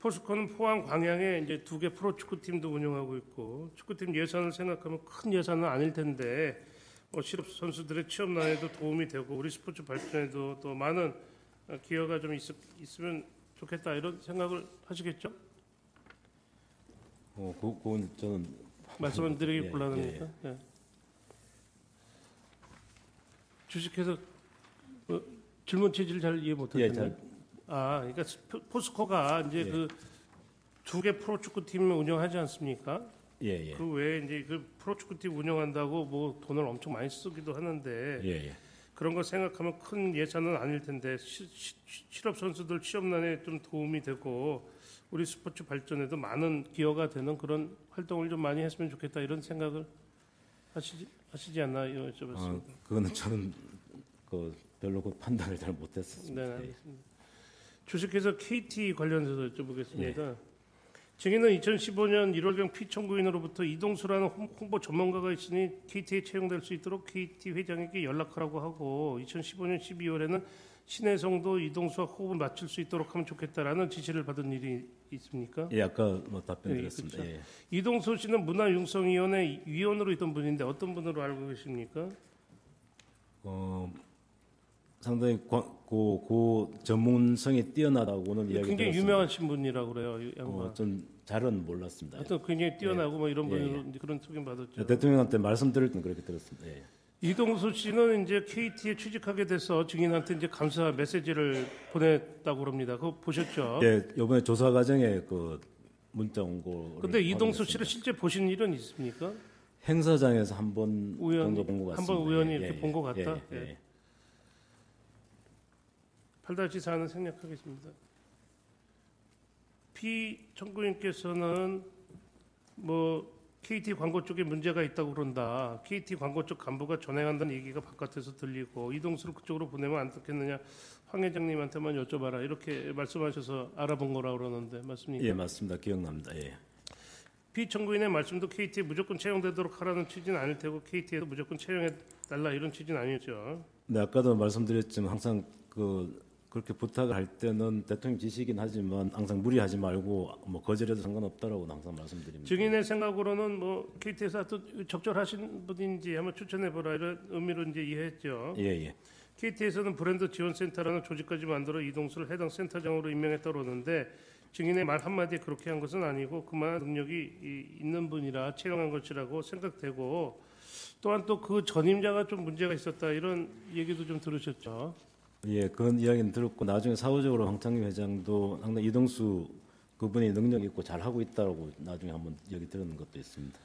포스코는 포항 광양에 이제 2개 프로축구팀도 운영하고 있고 축구팀 예산을 생각하면 큰 예산은 아닐 텐데 실업 선수들의 취업난에도 도움이 되고 우리 스포츠 발전에도 또 많은 기여가 좀 있으면 좋겠다 이런 생각을 하시겠죠? 그건 저는 말씀을 드리기 곤란합니까? 예. 주식회사 질문 취지를 잘 이해 못하셨나요? 그러니까 포스코가 이제 그 2개 프로축구팀을 운영하지 않습니까? 그 외에 이제 그 프로축구팀 운영한다고 뭐 돈을 엄청 많이 쓰기도 하는데 그런 거 생각하면 큰 예산은 아닐 텐데 실업 선수들 취업난에 좀 도움이 되고 우리 스포츠 발전에도 많은 기여가 되는 그런 활동을 좀 많이 했으면 좋겠다 이런 생각을 하시지 않나요? 여쭤봤습니다. 그거는 저는 별로 판단을 잘 못했습니다. 네, 알겠습니다. 주식회사 KT 관련해서 여쭤보겠습니다. 증인은 2015년 1월경 피청구인으로부터 이동수라는 홍보 전문가가 있으니 KT에 채용될 수 있도록 KT 회장에게 연락하라고 하고 2015년 12월에는 신혜성도 이동수와 호흡을 맞출 수 있도록 하면 좋겠다라는 지시를 받은 일이 있습니까? 아까 답변드렸습니다. 그렇죠. 이동수 씨는 문화융성위원회 위원으로 있던 분인데 어떤 분으로 알고 계십니까? 상당히 그 전문성이 뛰어나다고는 이야기 굉장히 들었습니다. 유명하신 분이라고 그래요. 좀 잘은 몰랐습니다. 하여튼 굉장히 뛰어나고 뭐 이런 분으로 그런 소개 받았죠. 대통령한테 말씀드릴 때는 그렇게 들었습니다. 이동수 씨는 이제 KT에 취직하게 돼서 증인한테 이제 감사 메시지를 보냈다고 그럽니다. 그거 보셨죠? 네, 이번에 조사 과정에 그 문자 온 거. 근데 이동수 씨를 실제 보신 일은 있습니까? 행사장에서 한 번 정도 본 것 같습니다. 한 번 우연히 이렇게 본 것 같다. 8-4는 생략하겠습니다. 피청구인께서는 뭐 KT 광고 쪽에 문제가 있다고 그런다. KT 광고 쪽 간부가 전행한다는 얘기가 바깥에서 들리고 이동수를 그쪽으로 보내면 안 좋겠느냐. 황 회장님한테만 여쭤봐라. 이렇게 말씀하셔서 알아본 거라고 그러는데 맞습니까? 맞습니다. 기억납니다. 피청구인의 말씀도 KT에 무조건 채용되도록 하라는 취지는 아닐 테고 KT에도 무조건 채용해달라 이런 취지는 아니었죠. 네, 아까도 말씀드렸지만 항상 그렇게 부탁을 할 때는 대통령 지시이긴 하지만 항상 무리하지 말고 뭐 거절해도 상관없다라고 항상 말씀드립니다. 증인의 생각으로는 뭐 KT에서 하여튼 적절하신 분인지 한번 추천해보라 이런 의미로 이제 이해했죠. KT에서는 브랜드 지원센터라는 조직까지 만들어 이동수를 해당 센터장으로 임명했다고 그러는데 증인의 말 한마디에 그렇게 한 것은 아니고 그만한 능력이 있는 분이라 채용한 것이라고 생각되고 또한 또 그 전임자가 좀 문제가 있었다 이런 얘기도 좀 들으셨죠. 그런 이야기는 들었고 나중에 사후적으로 황창규 회장도 상당히 이동수 그분이 능력 있고 잘 하고 있다고 나중에 한번 얘기 들은 것도 있습니다.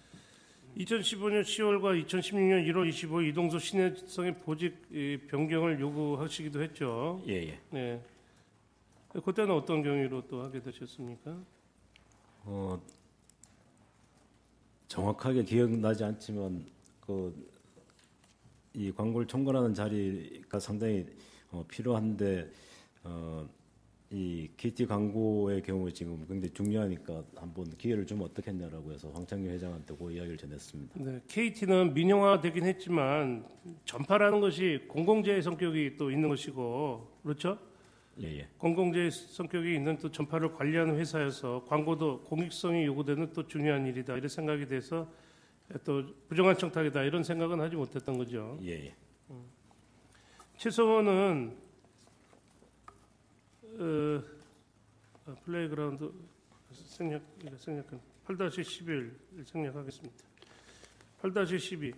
2015년 10월과 2016년 1월 25일 이동수 신혜성의 보직 변경을 요구하시기도 했죠. 네. 그때는 어떤 경위로 또 하게 되셨습니까? 정확하게 기억나지 않지만 이 광고를 총괄하는 자리가 상당히 필요한데 이 KT 광고의 경우에 지금 굉장히 중요하니까 한번 기회를 주면 어떻겠냐라고 해서 황창규 회장한테 그 이야기를 전했습니다. 네, KT는 민영화되긴 했지만 전파라는 것이 공공재의 성격이 또 있는 것이고 그렇죠? 공공재의 성격이 있는 또 전파를 관리하는 회사여서 광고도 공익성이 요구되는 또 중요한 일이다 이런 생각이 돼서 또 부정한 청탁이다 이런 생각은 하지 못했던 거죠. 최성원은 플레이그라운드 생략한 8-11 생략하겠습니다. 8-12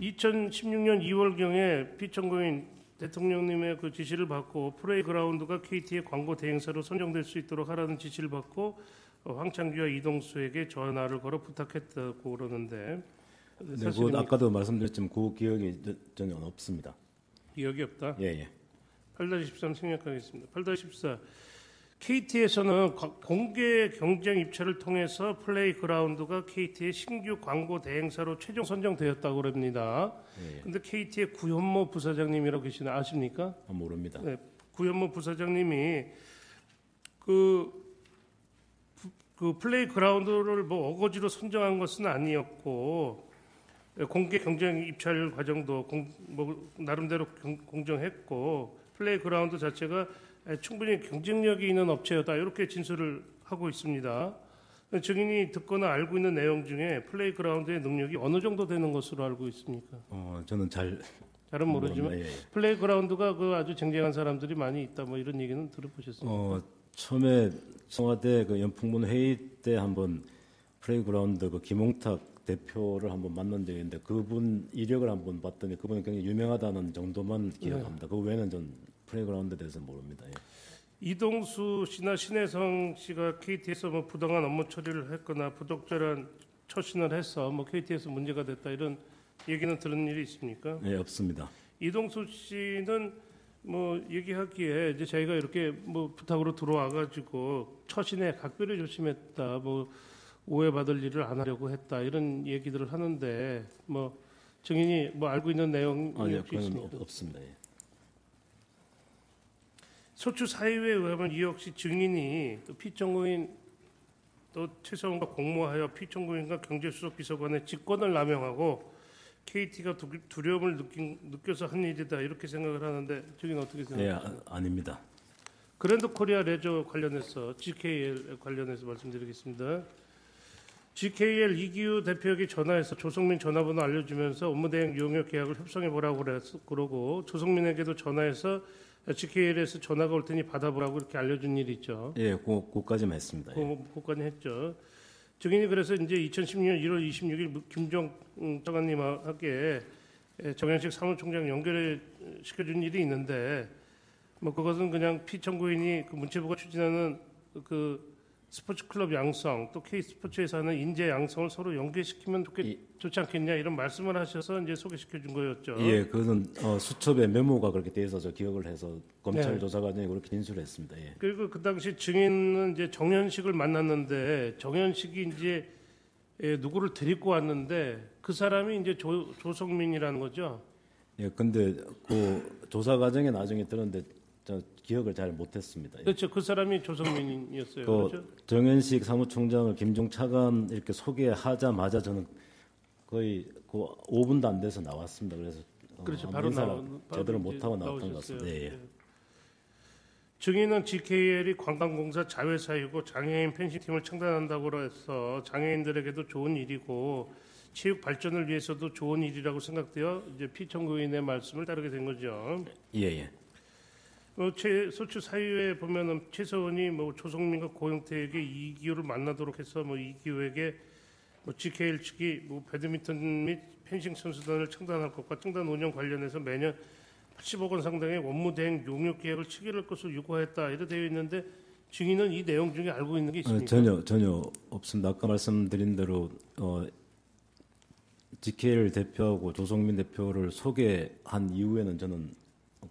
2016년 2월경에 피청구인 대통령님의 그 지시를 받고 플레이그라운드가 KT의 광고 대행사로 선정될 수 있도록 하라는 지시를 받고 황창규와 이동수에게 전화를 걸어 부탁했다고 그러는데 네, 그 아까도 말씀드렸지만 그 기억이 전혀 없습니다. 기억이 없다? 8-13 생략하겠습니다. 8-14 KT에서는 공개 경쟁 입찰을 통해서 플레이그라운드가 KT의 신규 광고 대행사로 최종 선정되었다고 합니다. 그런데 KT의 구현모 부사장님이라고 계시나 아십니까? 모릅니다. 네, 구현모 부사장님이 그 플레이그라운드를 뭐 어거지로 선정한 것은 아니었고 공개 경쟁 입찰 과정도 나름대로 공정했고 플레이그라운드 자체가 충분히 경쟁력이 있는 업체였다 이렇게 진술을 하고 있습니다. 증인이 듣거나 알고 있는 내용 중에 플레이그라운드의 능력이 어느 정도 되는 것으로 알고 있습니까? 저는 잘은 모르지만 예. 플레이그라운드가 그 아주 쟁쟁한 사람들이 많이 있다 뭐 이런 얘기는 들어보셨습니까? 처음에 청와대 그 연풍문 회의 때 한번 플레이그라운드 그 김홍탁 대표를 한번 만난 적이 있는데 그분 이력을 한번 봤더니 그분은 굉장히 유명하다는 정도만 기억합니다. 그 외에는 전 플레이그라운드에 대해서는 모릅니다. 예. 이동수 씨나 신혜성 씨가 KT에서 뭐 부당한 업무 처리를 했거나 부적절한 처신을 해서 뭐 KT에서 문제가 됐다 이런 얘기는 들은 일이 있습니까? 네, 없습니다. 이동수 씨는 뭐 얘기하기에 이제 자기가 이렇게 뭐 부탁으로 들어와 가지고 처신에 각별히 조심했다, 뭐 오해받을 일을 안 하려고 했다 이런 얘기들을 하는데 뭐 증인이 뭐 알고 있는 내용이 아니요, 혹시 그건 있습니까? 없습니다. 예. 소추 사유에 의하면 이 역시 증인이 또 피청구인 또 최서원과 공모하여 피청구인과 경제수석 비서관의 직권을 남용하고 KT가 두려움을 느껴서 한 일이다 이렇게 생각을 하는데 증인 어떻게 생각하세요? 네, 아닙니다. 그랜드 코리아 레저 관련해서 GKL 관련해서 말씀드리겠습니다. GKL 이기우 대표에게 전화해서 조성민 전화번호 알려주면서 업무대행 용역 계약을 협상해보라고 그러고 조성민에게도 전화해서 GKL에서 전화가 올 테니 받아보라고 이렇게 알려준 일이 있죠. 예, 그까지만 했습니다. 예. 그까지 했죠. 증인이 그래서 이제 2016년 1월 26일 김종 장관님에게 정현식 사무총장 연결을 시켜준 일이 있는데 뭐 그것은 그냥 피청구인이 그 문체부가 추진하는 그 스포츠 클럽 양성 또 K 스포츠에서 하는 인재 양성을 서로 연계시키면 좋지 않겠냐 이런 말씀을 하셔서 이제 소개시켜 준 거였죠. 예, 그것은 수첩에 메모가 그렇게 돼 있어서 기억을 해서 검찰 네. 조사관이 그렇게 진술했습니다. 예. 그리고 그 당시 증인은 이제 정현식을 만났는데 정현식이 이제 누구를 데리고 왔는데 그 사람이 이제 조성민이라는 거죠. 예, 근데 그 조사 과정에 나중에 들었는데 저 기억을 잘 못했습니다. 예. 그렇죠. 그 사람이 조성민이었어요. 그 그렇죠. 정현식 사무총장을 김종 차관 이렇게 소개하자마자 저는 거의 그 5분도 안 돼서 나왔습니다. 그래서 그렇죠. 아마 바로 인사를 바로 제대로 이제 못 하고 나왔던 것 나오셨어요. 같습니다. 예, 예. 네. 증인은 GKL이 관광공사 자회사이고 장애인 펜싱팀을 창단한다고 해서 장애인들에게도 좋은 일이고 체육 발전을 위해서도 좋은 일이라고 생각되어 이제 피청구인의 말씀을 따르게 된 거죠. 예, 예. 소추 사유에 보면은 최서원이 뭐 조성민과 고영태에게 이기호를 만나도록 해서 뭐 이기호에게 뭐 GKL 측이 뭐 배드민턴 및 펜싱 선수단을 창단할 것과 창단 운영 관련해서 매년 80억 원 상당의 원무대행 용역 계약을 체결할 것을 요구하였다 이렇게 되어 있는데 증인은 이 내용 중에 알고 있는 게 있습니까? 전혀 없습니다. 아까 말씀드린 대로 GKL 대표하고 조성민 대표를 소개한 이후에는 저는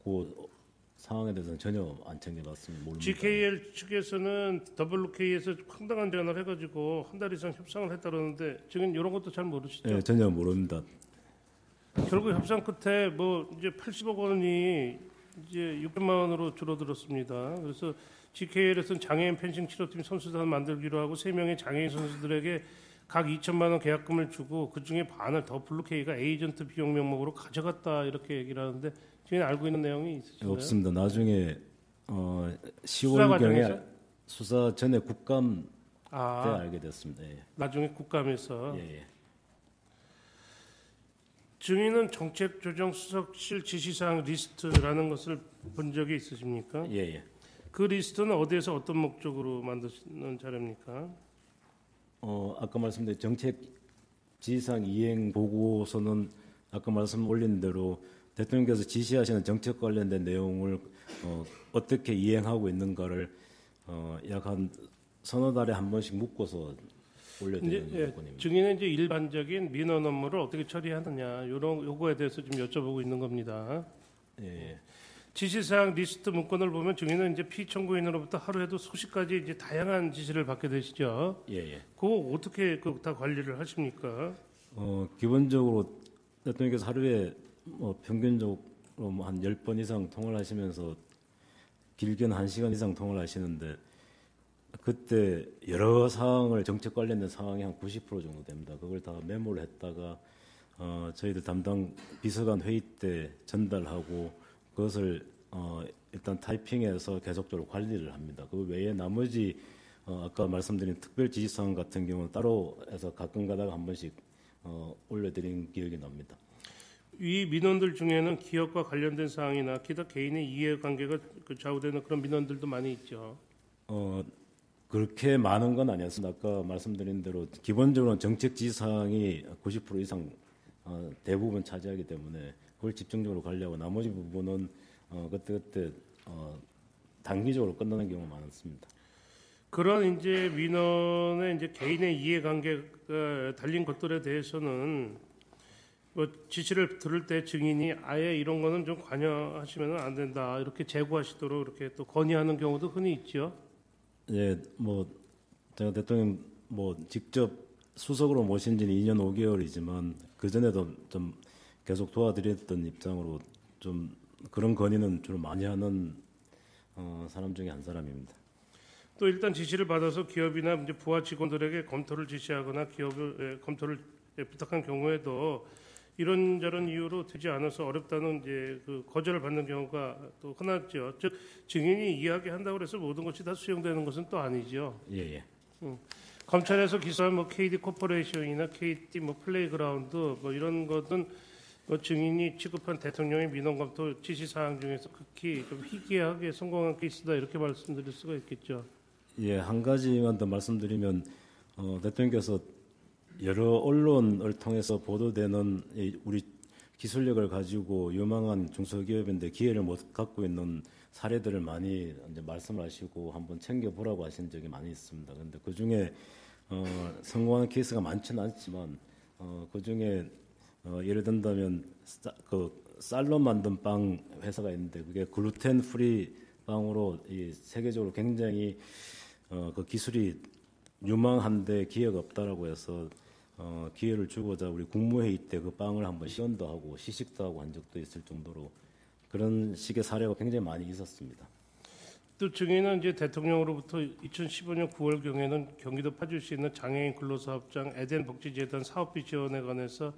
그 상황에 대해서는 전혀 안 챙겨봤습니다. 모릅니다. GKL 측에서는 WK에서 황당한 제안을 해가지고 한 달 이상 협상을 했다 그러는데 지금 이런 것도 잘 모르시죠? 네, 전혀 모릅니다. 결국 협상 끝에 뭐 이제 80억 원이 이제 600만 원으로 줄어들었습니다. 그래서 GKL에서는 장애인 펜싱 치료팀 선수단 만들기로 하고 3명의 장애인 선수들에게 각 2천만 원 계약금을 주고 그 중에 반을 WK가 에이전트 비용 명목으로 가져갔다 이렇게 얘기를 하는데 지금 알고 있는 내용이 있으신가요? 없습니다. 나중에 수사 과정에서? 10월경에 수사 전에 국감 때 아, 알게 됐습니다. 예. 나중에 국감에서 예, 예. 증인은 정책조정수석실 지시사항 리스트라는 것을 본 적이 있으십니까? 예, 예. 그 리스트는 어디에서 어떤 목적으로 만드는 자료입니까? 아까 말씀드린 정책 지시사항 이행 보고서는 아까 말씀 올린 대로 대통령께서 지시하시는 정책 관련된 내용을 어떻게 이행하고 있는가를 약 한 서너 달에 한 번씩 묶어서 올려드리는 부분입니다. 증인은 이제 일반적인 민원 업무를 어떻게 처리하느냐 요거에 대해서 좀 여쭤보고 있는 겁니다. 예. 지시사항 리스트 문건을 보면 증인은 이제 피청구인으로부터 하루에도 수십가지 이제 다양한 지시를 받게 되시죠. 예, 예. 그거 어떻게 다 관리를 하십니까? 기본적으로 대통령께서 하루에 평균적으로 한 10번 이상 통화를 하시면서 길게는 1시간 이상 통화를 하시는데 그때 여러 사항을 정책 관련된 사항이 한 90% 정도 됩니다. 그걸 다 메모를 했다가 저희들 담당 비서관 회의 때 전달하고 그것을 일단 타이핑해서 계속적으로 관리를 합니다. 그 외에 나머지 아까 말씀드린 특별지시사항 같은 경우는 따로 해서 가끔 가다가 한 번씩 올려드린 기억이 납니다. 이 민원들 중에는 기업과 관련된 사항이나 기타 개인의 이해관계가 좌우되는 그런 민원들도 많이 있죠. 그렇게 많은 건 아니었습니다. 아까 말씀드린 대로 기본적으로 정책 지시사항이 90% 이상 대부분 차지하기 때문에 그걸 집중적으로 관리하고 나머지 부분은 그때 단기적으로 끝나는 경우가 많았습니다. 그런 이제 민원의 이제 개인의 이해관계가 달린 것들에 대해서는 뭐 지시를 들을 때 증인이 아예 이런 거는 좀 관여하시면 안 된다 이렇게 제고하시도록 이렇게 또 건의하는 경우도 흔히 있죠. 예, 뭐 제가 대통령 뭐 직접 수석으로 모신 지는 2년 5개월이지만 그 전에도 좀 계속 도와드렸던 입장으로 좀 그런 건의는 주로 많이 하는 사람 중에 한 사람입니다. 또 일단 지시를 받아서 기업이나 이제 부하 직원들에게 검토를 지시하거나 기업을 검토를 부탁한 경우에도 이런저런 이유로 되지 않아서 어렵다는 이제 그 거절을 받는 경우가 또 흔하죠. 즉 증인이 이야기한다고 해서 모든 것이 다 수용되는 것은 또 아니죠. 예, 예. 검찰에서 기소한 뭐 KD 코퍼레이션이나 KT 뭐 플레이그라운드 뭐 이런 것은 뭐 증인이 취급한 대통령의 민원 검토 지시 사항 중에서 극히 좀 희귀하게 성공한 케이스다 이렇게 말씀드릴 수가 있겠죠. 예, 한 가지만 더 말씀드리면 대통령께서 여러 언론을 통해서 보도되는 우리 기술력을 가지고 유망한 중소기업인데 기회를 못 갖고 있는 사례들을 많이 이제 말씀을 하시고 한번 챙겨보라고 하신 적이 많이 있습니다. 그런데 그 중에 성공하는 케이스가 많지는 않지만 그 중에 예를 든다면 쌀로 만든 빵 회사가 있는데 그게 글루텐 프리 빵으로 이 세계적으로 굉장히 그 기술이 유망한데 기회가 없다라고 해서 기회를 주고자 우리 국무회의 때 그 빵을 한번 시연도 하고 시식도 하고 한 적도 있을 정도로 그런 식의 사례가 굉장히 많이 있었습니다. 또 증인은 이제 대통령으로부터 2015년 9월경에는 경기도 파주시에 있는 장애인 근로사업장 에덴 복지재단 사업비 지원에 관해서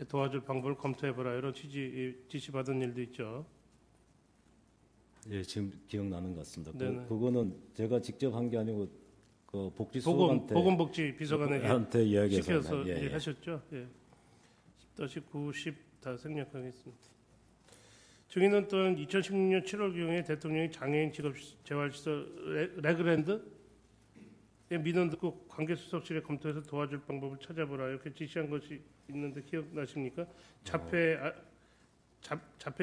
도와줄 방법을 검토해보라 이런 지시 받은 일도 있죠. 예, 지금 기억나는 것 같습니다. 네네. 그거는 제가 직접 한 게 아니고 그 복지수석한테 보건복지 비서관에게 이야기해서 시켜서 예, 예. 하셨죠. 예. 10-9, 10 다 생략하겠습니다. 증인은 또한 2016년 7월경에 대통령이 장애인 직업 재활시설 레그랜드 민원 듣고 관계수석실에 검토해서 도와줄 방법을 찾아보라 이렇게 지시한 것이 있는데 기억나십니까? 자폐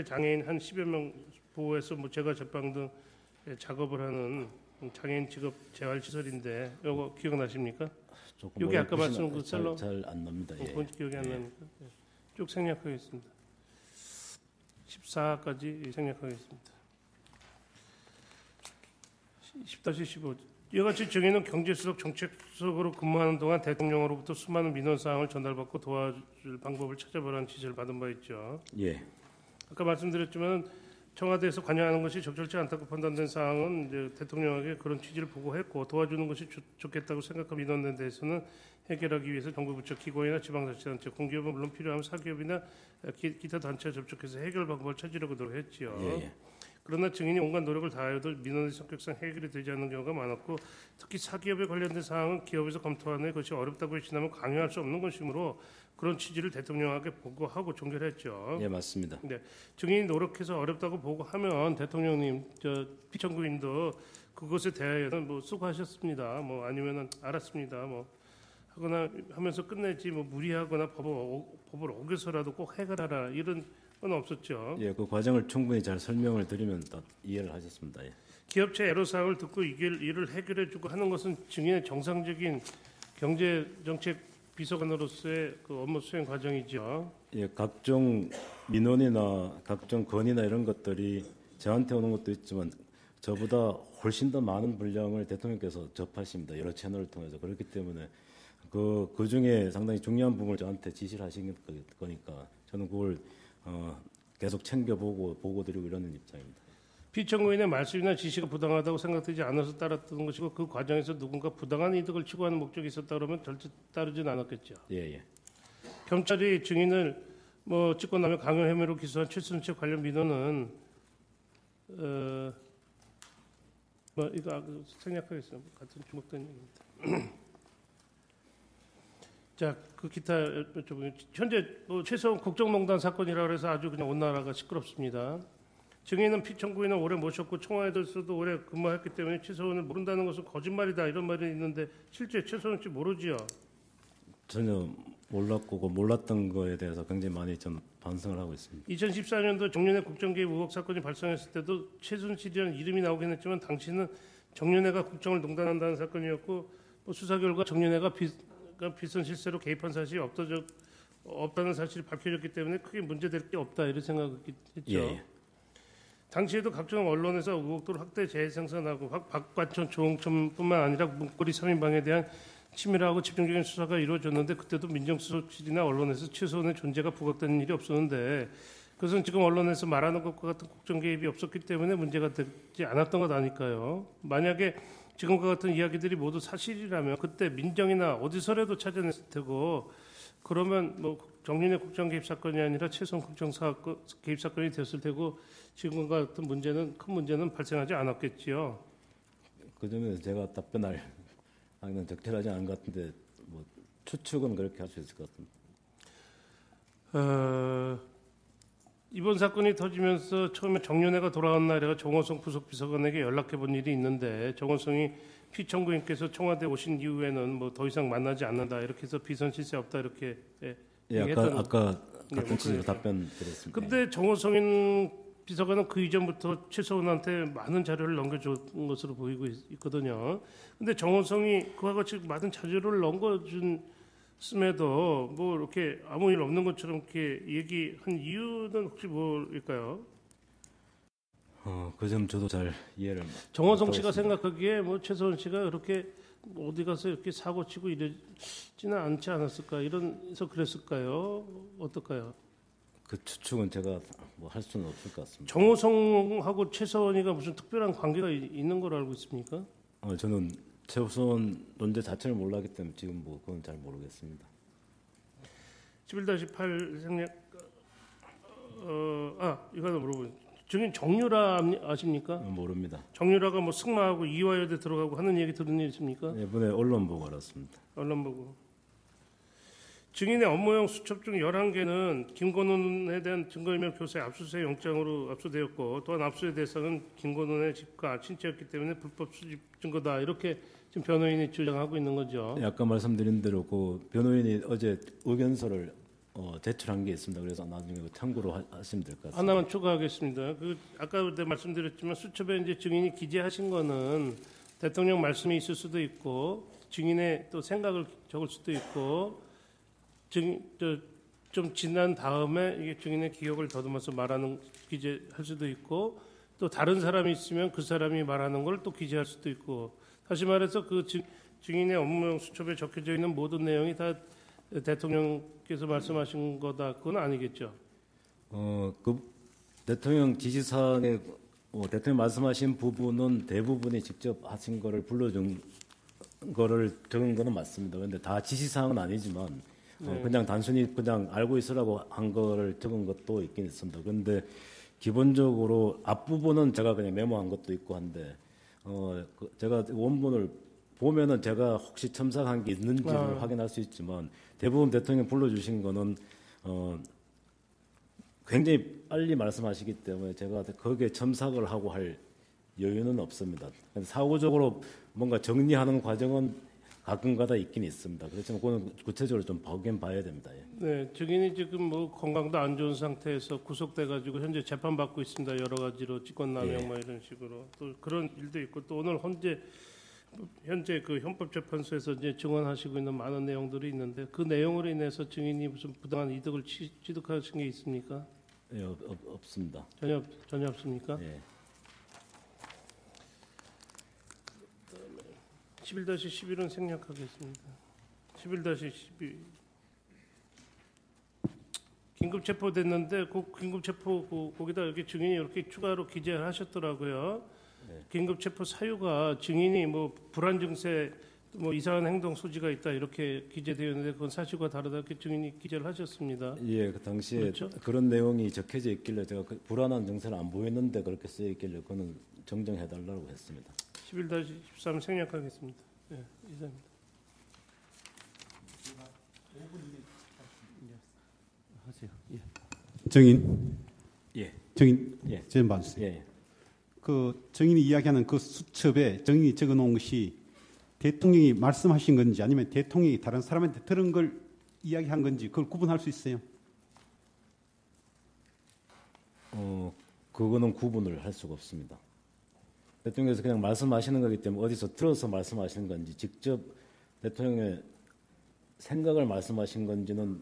장애인 한 10여 명 보호해서 뭐 재가 제빵 등 작업을 하는 장애인 직업 재활시설인데 이거 기억나십니까? 여기 아까 말씀한 그 셀러 잘안 납니다. 예. 기억이 안 납니까? 예. 쭉 생략하겠습니다. 14까지 생략하겠습니다. 10-15 이와 같이 증인은 경제수석 정책수석으로 근무하는 동안 대통령으로부터 수많은 민원 사항을 전달받고 도와줄 방법을 찾아보라는 지시를 받은 바 있죠. 예. 아까 말씀드렸지만 청와대에서 관여하는 것이 적절치 않다고 판단된 사항은 이제 대통령에게 그런 취지를 보고했고 도와주는 것이 좋겠다고 생각한 민원에 대해서는 해결하기 위해서 정부 부처 기관이나 지방자치단체, 공기업은 물론 필요하면 사기업이나 기타 단체와 접촉해서 해결 방법을 찾으려고 노력했지요. 예. 그러나 증인이 온갖 노력을 다해도 민원의 성격상 해결이 되지 않는 경우가 많았고 특히 사기업에 관련된 사항은 기업에서 검토하는 것이 어렵다고 일신하면 강요할 수 없는 것이므로 그런 취지를 대통령에게 보고하고 종결했죠. 예, 맞습니다. 네, 증인이 노력해서 어렵다고 보고하면 대통령님, 피청구인도 그것에 대하여는 뭐 수고하셨습니다. 뭐 아니면은 알았습니다. 뭐 하거나 하면서 끝내지 뭐 무리하거나 법을 어겨서라도 꼭 해결하라 이런 건 없었죠. 예, 그 과정을 충분히 잘 설명을 드리면 딱 이해를 하셨습니다. 예. 기업체 애로사항을 듣고 이를 해결해주고 하는 것은 증인의 정상적인 경제정책 비서관으로서의 그 업무 수행 과정이죠. 예, 각종 민원이나 각종 건의나 이런 것들이 저한테 오는 것도 있지만 저보다 훨씬 더 많은 분량을 대통령께서 접하십니다. 여러 채널을 통해서. 그렇기 때문에 그 중에 상당히 중요한 부분을 저한테 지시를 하신 거니까 저는 그걸 계속 챙겨보고 보고드리고 이러는 입장입니다. 피청구인의 말씀이나 지시가 부당하다고 생각되지 않아서 따랐던 것이고 그 과정에서 누군가 부당한 이득을 추구하는 목적이 있었다 그러면 절대 따르진 않았겠죠. 예. 경찰이 증인을 뭐 직권남용 강요 혐의로 기소한 최순실 관련 민원은 이거 생략하겠습니다. 같은 주목된 얘기입니다. 자, 그 기타 여쭤보면 현재 최소한 국정농단 사건이라 그래서 아주 그냥 온 나라가 시끄럽습니다. 증인은 피청구인은 오래 모셨고 청와대에서도 오래 근무했기 때문에 최소한을 모른다는 것은 거짓말이다 이런 말이 있는데 실제 최소한 씨 모르지요? 전혀 몰랐고 그 몰랐던 거에 대해서 굉장히 많이 좀 반성을 하고 있습니다. 2014년도 정윤회 국정개입 의혹 사건이 발생했을 때도 최순실이라는 이름이 나오긴 했지만 당시는 정윤회가 국정을 농단한다는 사건이었고 수사 결과 정윤회가 비선 실세로 개입한 사실이 없다는 사실이 밝혀졌기 때문에 크게 문제될 게 없다 이런 생각했죠. 예. 당시에도 각종 언론에서 의혹도를 확대 재생산하고 박관천 조홍천뿐만 아니라 문고리 3인방에 대한 치밀하고 집중적인 수사가 이루어졌는데 그때도 민정수석실이나 언론에서 최소한의 존재가 부각되는 일이 없었는데 그것은 지금 언론에서 말하는 것과 같은 국정 개입이 없었기 때문에 문제가 되지 않았던 것 아닐까요? 만약에 지금과 같은 이야기들이 모두 사실이라면 그때 민정이나 어디서라도 찾아냈을 테고 그러면 정윤회 국정 개입 사건이 아니라 최소한 국정 개입 사건이 됐을 테고 지금과 같은 큰 문제는 발생하지 않았겠지요. 그 점에서 제가 답변할 하기는 적절하지 않은 것 같은데 추측은 그렇게 할 수 있을 것 같습니다. 이번 사건이 터지면서 처음에 정윤회가 돌아온 날에 정호성 부속비서관에게 연락해본 일이 있는데 정호성이 피청구인께서 청와대 오신 이후에는 더 이상 만나지 않는다 이렇게 해서 비선 실세 없다 이렇게 아까 같은 취지로 답변 드렸습니다. 근데 정호성 비서관은 그 이전부터 최소한한테 많은 자료를 넘겨준 것으로 보이고 있거든요. 근데 정호성이 그와 같이 많은 자료를 넘겨줬음에도 이렇게 아무 일 없는 것처럼 이렇게 얘기한 이유는 혹시 뭘까요? 그 점 저도 잘 이해를. 정호성 씨가 생각하기에 최소한 씨가 그렇게 어디 가서 이렇게 사고 치고 이러지는 않지 않았을까? 이런서 그랬을까요? 어떨까요? 그 추측은 제가 할 수는 없을 것 같습니다. 정호성하고 최서원이가 무슨 특별한 관계가 있는 걸로 알고 있습니까? 저는 최소원 논제 자체를 몰랐기 때문에 지금 그건 잘 모르겠습니다. 11-8 생략 이거 하나 물어보요. 증인 정유라 아십니까? 모릅니다. 정유라가 승마하고 이화여대 들어가고 하는 얘기 들은 일 있습니까? 이번에 언론 보고 알았습니다. 언론 보고. 증인의 업무용 수첩 중 11개는 김건훈에 대한 증거인멸 교사의 압수수색 영장으로 압수되었고 또한 압수의 대상은 김건훈의 집과 친척이었기 때문에 불법 수집 증거다. 이렇게 지금 변호인이 주장하고 있는 거죠. 아까 말씀드린 대로 그 변호인이 어제 의견서를 제출한 게 있습니다. 그래서 나중에 참고로 하시면 될 것 같습니다. 하나만 추가하겠습니다. 아까 말씀드렸지만 수첩에 이제 증인이 기재하신 거는 대통령 말씀이 있을 수도 있고 증인의 또 생각을 적을 수도 있고 좀 지난 다음에 이게 증인의 기억을 더듬어서 말하는 기재할 수도 있고 또 다른 사람이 있으면 그 사람이 말하는 걸 또 기재할 수도 있고 다시 말해서 그 증인의 업무용 수첩에 적혀져 있는 모든 내용이 다 대통령께서 말씀하신 거다 그건 아니겠죠? 그 대통령 지시사항에 대통령 말씀하신 부분은 대부분이 직접 하신 거를 불러준 거를 적은 거는 맞습니다. 그런데 다 지시사항은 아니지만 그냥 단순히 그냥 알고 있으라고 한 거를 적은 것도 있긴 있습니다. 그런데 기본적으로 앞부분은 제가 그냥 메모한 것도 있고 한데 제가 원본을 보면은 제가 혹시 첨삭한 게 있는지를 확인할 수 있지만 대부분 대통령 불러주신 거는 굉장히 빨리 말씀하시기 때문에 제가 거기에 첨삭을 하고 할 여유는 없습니다. 사후적으로 뭔가 정리하는 과정은 가끔가다 있긴 있습니다. 그렇지만 그건 구체적으로 좀 보긴 봐야 됩니다. 예. 네, 증인이 지금 건강도 안 좋은 상태에서 구속돼가지고 현재 재판 받고 있습니다. 여러 가지로 직권남용 이런 식으로 또 그런 일도 있고 또 오늘 현재 그 헌법재판소에서 이제 증언하시고 있는 많은 내용들이 있는데 그 내용으로 인해서 증인이 무슨 부당한 이득을 취득하신 게 있습니까? 예, 없습니다. 전혀 없습니까? 예. 11-11은 생략하겠습니다. 11-12 긴급 체포됐는데 그 긴급 체포 거기다 이렇게 증인이 이렇게 추가로 기재를 하셨더라고요. 네. 긴급 체포 사유가 증인이 불안 증세 이상한 행동 소지가 있다 이렇게 기재되어 있는데 그건 사실과 다르다 이렇게 증인이 기재를 하셨습니다. 예, 그 당시에 그렇죠? 그런 내용이 적혀져 있길래 제가 불안한 증세는 안 보였는데 그렇게 쓰여 있길래 그거는 정정해달라고 했습니다. 11-13 생략하겠습니다. 예, 이상입니다. 하세요. 예. 정인. 예. 정인. 예. 좀 봐주세요. 예. 그 정인이 이야기하는 그 수첩에 정인이 적어놓은 것이 대통령이 말씀하신 건지 아니면 대통령이 다른 사람한테 들은 걸 이야기한 건지 그걸 구분할 수 있어요? 그거는 구분을 할 수가 없습니다. 대통령께서 그냥 말씀하시는 거기 때문에 어디서 들어서 말씀하시는 건지 직접 대통령의 생각을 말씀하신 건지는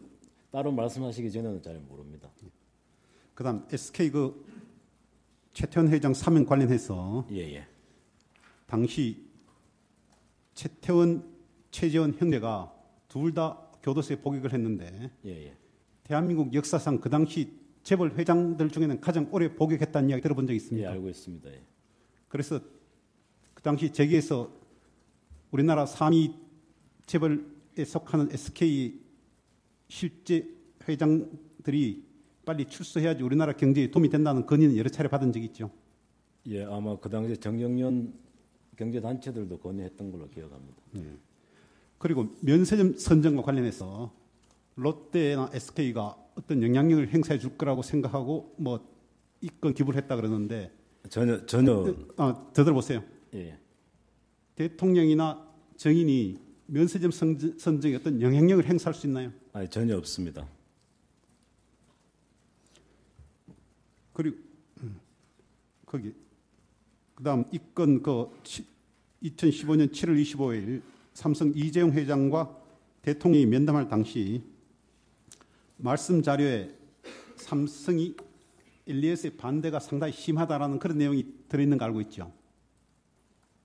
따로 말씀하시기 전에는 잘 모릅니다. 그다음 SK 그 최태원 회장 사면 관련해서 예. 당시 최태원, 최재원 형제가 둘 다 교도소에 복역을 했는데 예. 대한민국 역사상 그 당시 재벌 회장들 중에는 가장 오래 복역했다는 이야기 들어본 적 예, 있습니까? 알고 있습니다. 예. 그래서 그 당시 재계에서 우리나라 3위 재벌에 속하는 SK 실제 회장들이 빨리 출소해야지 우리나라 경제에 도움이 된다는 건의는 여러 차례 받은 적이 있죠. 예, 아마 그 당시에 정영련 경제단체들도 건의했던 걸로 기억합니다. 그리고 면세점 선정과 관련해서 롯데나 SK가 어떤 영향력을 행사해 줄 거라고 생각하고 뭐 이건 기부를 했다 그러는데 전혀 더 들어보세요. 예. 대통령이나 정인이 면세점 선정에 어떤 영향력을 행사할 수 있나요? 아니, 전혀 없습니다. 그리고 거기 그다음 이건 그 2015년 7월 25일 삼성 이재용 회장과 대통령이 면담할 당시 말씀 자료에 삼성이 엘리엇의 반대가 상당히 심하다라는 그런 내용이 들어있는 거 알고 있죠.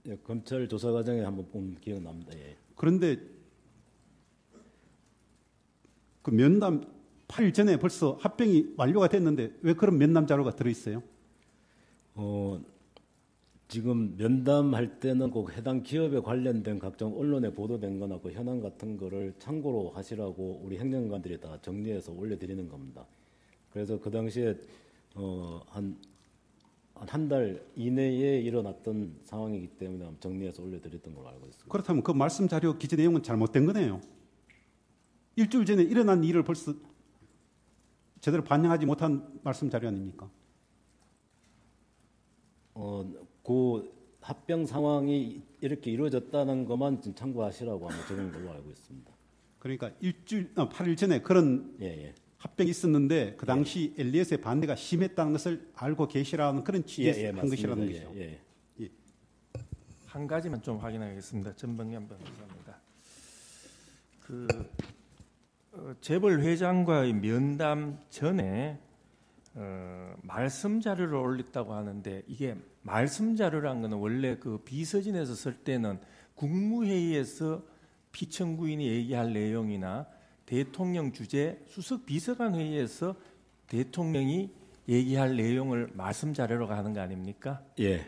예, 검찰 조사 과정에 한번 본 기억납니다. 예. 그런데 그 면담 8일 전에 벌써 합병이 완료가 됐는데 왜 그런 면담 자료가 들어있어요? 지금 면담할 때는 꼭 해당 기업에 관련된 각종 언론에 보도된 거나 그 현황 같은 거를 참고로 하시라고 우리 행정관들이 다 정리해서 올려드리는 겁니다. 그래서 그 당시에 한 달 이내에 일어났던 상황이기 때문에 정리해서 올려드렸던 걸로 알고 있습니다. 그렇다면 그 말씀 자료 기재 내용은 잘못된 거네요. 일주일 전에 일어난 일을 벌써 제대로 반영하지 못한 말씀 자료 아닙니까? 그 합병 상황이 이렇게 이루어졌다는 것만 좀 참고하시라고 아마 적은 걸로 알고 있습니다. 그러니까 8일 전에 그런 예. 합병이 있었는데 그 당시 엘리엇의 반대가 심했다는 것을 알고 계시라는 그런 취지에서 한 것이라는 거죠. 예. 한 가지만 좀 확인하겠습니다. 전병현 변호사입니다. 재벌 회장과의 면담 전에 말씀 자료를 올렸다고 하는데 이게 말씀 자료란 거는 원래 그 비서진에서 쓸 때는 국무회의에서 피청구인이 얘기할 내용이나 대통령 주재 수석 비서관 회의에서 대통령이 얘기할 내용을 말씀 자료로 하는 거 아닙니까? 예.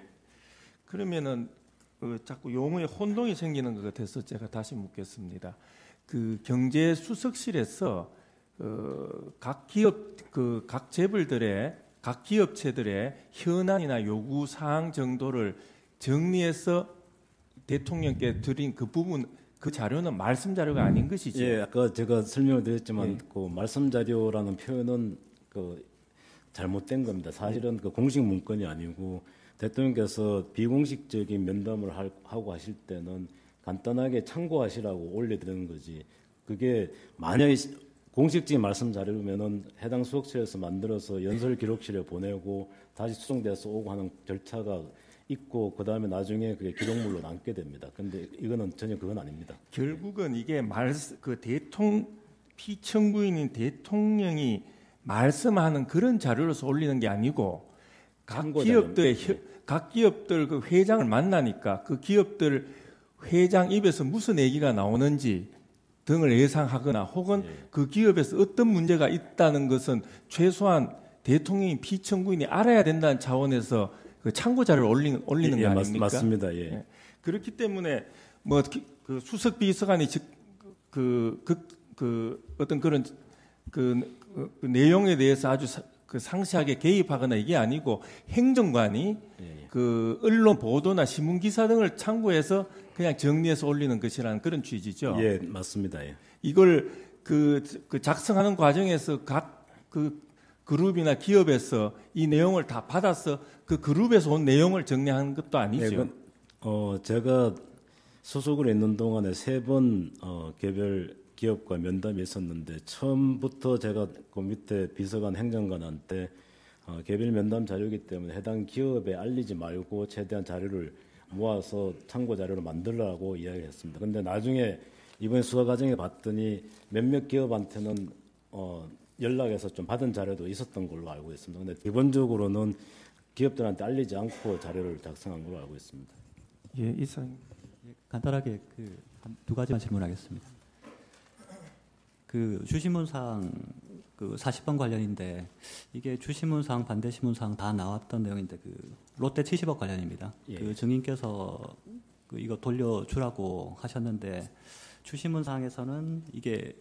그러면은 자꾸 용어에 혼동이 생기는 것 같아서 제가 다시 묻겠습니다. 그 경제수석실에서 각 기업 각 재벌들의 각 기업체들의 현안이나 요구 사항 정도를 정리해서 대통령께 드린 그 부분 그 자료는 말씀 자료가 아닌 것이죠. 예, 아까 제가 설명을 드렸지만 그 말씀 자료라는 표현은 잘못된 겁니다. 사실은 그 공식 문건이 아니고 대통령께서 비공식적인 면담을 하고 하실 때는 간단하게 참고하시라고 올려드리는 거지. 그게 만약에 공식적인 말씀 자료면은 해당 수석실에서 만들어서 연설 기록실에 보내고 다시 수정돼서 오고 하는 절차가 있고 그 다음에 나중에 그게 기록물로 남게 됩니다. 그런데 이거는 전혀 그건 아닙니다. 결국은 이게 피청구인인 대통령이 말씀하는 그런 자료로서 올리는 게 아니고 각 기업들 그 회장을 만나니까 그 기업들 회장 입에서 무슨 얘기가 나오는지 등을 예상하거나 혹은 그 기업에서 어떤 문제가 있다는 것은 최소한 대통령이 피청구인이 알아야 된다는 차원에서 그 참고 자료를 올리는 거 아닙니까? 맞습니다. 예. 그렇기 때문에 그 수석 비서관이 어떤 그런 그 내용에 대해서 아주 그 상세하게 개입하거나 이게 아니고 행정관이 예. 그 언론 보도나 신문 기사 등을 참고해서 그냥 정리해서 올리는 것이라는 그런 취지죠. 예, 맞습니다. 예. 이걸 그 작성하는 과정에서 각 그 그룹이나 기업에서 이 내용을 다 받아서 그 그룹에서 온 내용을 정리하는 것도 아니죠. 예, 제가 소속으로 있는 동안에 3번 개별 기업과 면담이 있었는데 처음부터 제가 그 밑에 비서관 행정관한테 개별 면담 자료이기 때문에 해당 기업에 알리지 말고 최대한 자료를 모아서 참고 자료를 만들라고 이야기했습니다. 그런데 나중에 이번 수사 과정에 봤더니 몇몇 기업한테는 연락해서 좀 받은 자료도 있었던 걸로 알고 있습니다. 그런데 기본적으로는 기업들한테 알리지 않고 자료를 작성한 걸로 알고 있습니다. 예, 이상. 간단하게 두 가지만 질문하겠습니다. 그 주신문사항 그 40번 관련인데 이게 주신문사항, 반대신문사항 다 나왔던 내용인데 그 롯데 70억 관련입니다. 예. 그 증인께서 그 이거 돌려주라고 하셨는데 주신문사항에서는 이게